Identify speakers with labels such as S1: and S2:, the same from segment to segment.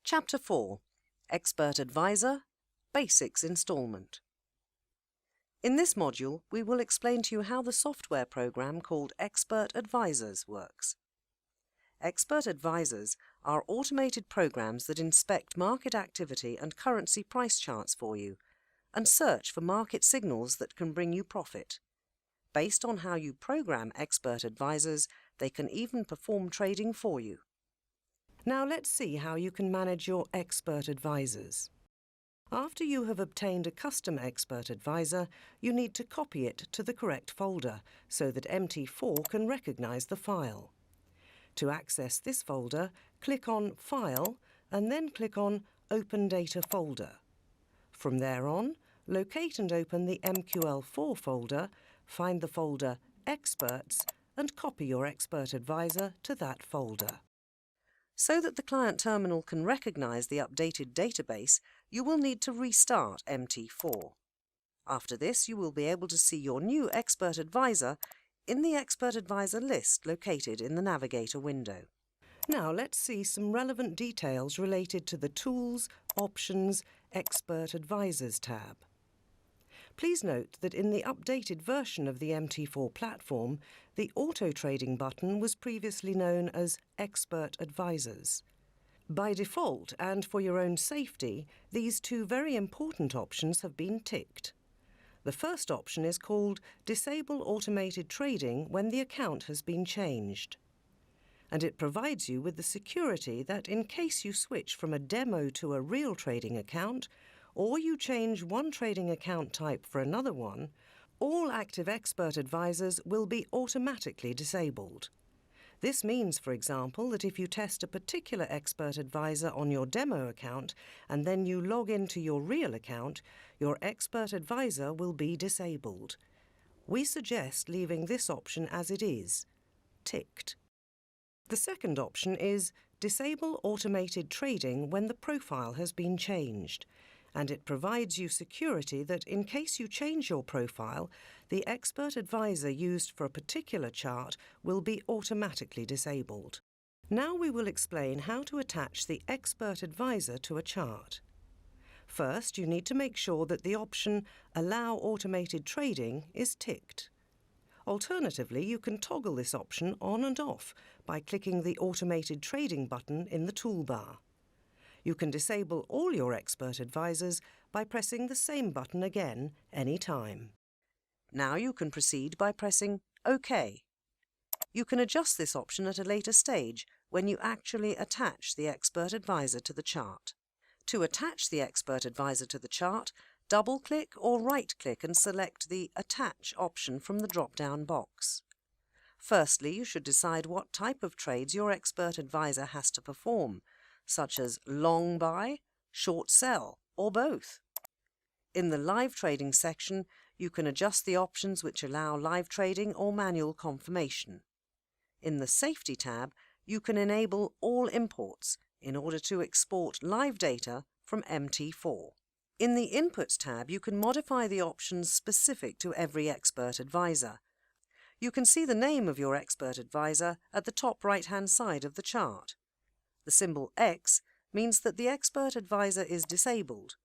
S1: Chapter 4 Expert Advisor Basics Installment. In this module, we will explain to you how the software program called ExpertAdvisors works. ExpertAdvisors are automated programs that inspect market activity and currency price charts for you and search for market signals that can bring you profit. Based on how you program ExpertAdvisors, they can even perform trading for you. Now let's see how you can manage your ExpertAdvisors. After you have obtained a custom ExpertAdvisor, you need to copy it to the correct folder so that MT4 can recognize the file. To access this folder, click on File and then click on Open Data Folder. From there on, locate and open the MQL4 folder, find the folder Experts and copy your ExpertAdvisor to that folder. So that the client terminal can recognize the updated database, you will need to restart MT4. After this, you will be able to see your new ExpertAdvisor in the ExpertAdvisor list located in the Navigator window. Now let's see some relevant details related to the Tools, Options, ExpertAdvisors tab. Please note that in the updated version of the MT4 platform, the Auto Trading button was previously known as ExpertAdvisors. By default, and for your own safety, these two very important options have been ticked. The first option is called Disable Automated Trading when the account has been changed. And it provides you with the security that in case you switch from a demo to a real trading account, or you change one trading account type for another one, all active ExpertAdvisors will be automatically disabled. This means, for example, that if you test a particular ExpertAdvisor on your demo account and then you log into your real account, your ExpertAdvisor will be disabled. We suggest leaving this option as it is, ticked. The second option is Disable Automated Trading when the profile has been changed, and it provides you security that in case you change your profile, the ExpertAdvisor used for a particular chart will be automatically disabled. Now we will explain how to attach the ExpertAdvisor to a chart. First, you need to make sure that the option Allow Automated Trading is ticked. Alternatively, you can toggle this option on and off by clicking the Automated Trading button in the toolbar. You can disable all your ExpertAdvisors by pressing the same button again any time. Now you can proceed by pressing OK. You can adjust this option at a later stage when you actually attach the ExpertAdvisor to the chart. To attach the ExpertAdvisor to the chart, double-click or right-click and select the Attach option from the drop-down box. Firstly, you should decide what type of trades your ExpertAdvisor has to perform, such as long buy, short sell, or both. In the live trading section, you can adjust the options which allow live trading or manual confirmation. In the Safety tab, you can enable all imports in order to export live data from MT4. In the Inputs tab, you can modify the options specific to every ExpertAdvisor. You can see the name of your ExpertAdvisor at the top right-hand side of the chart. The symbol X means that the ExpertAdvisor is disabled,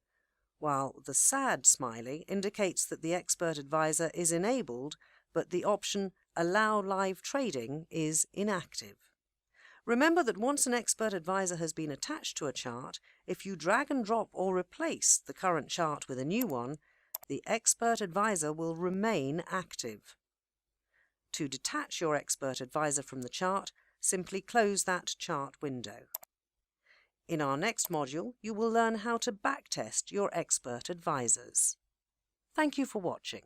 S1: while the sad smiley indicates that the ExpertAdvisor is enabled, but the option Allow Live Trading is inactive. Remember that once an ExpertAdvisor has been attached to a chart, if you drag and drop or replace the current chart with a new one, the ExpertAdvisor will remain active. To detach your ExpertAdvisor from the chart, simply close that chart window. In our next module, you will learn how to backtest your ExpertAdvisors. Thank you for watching.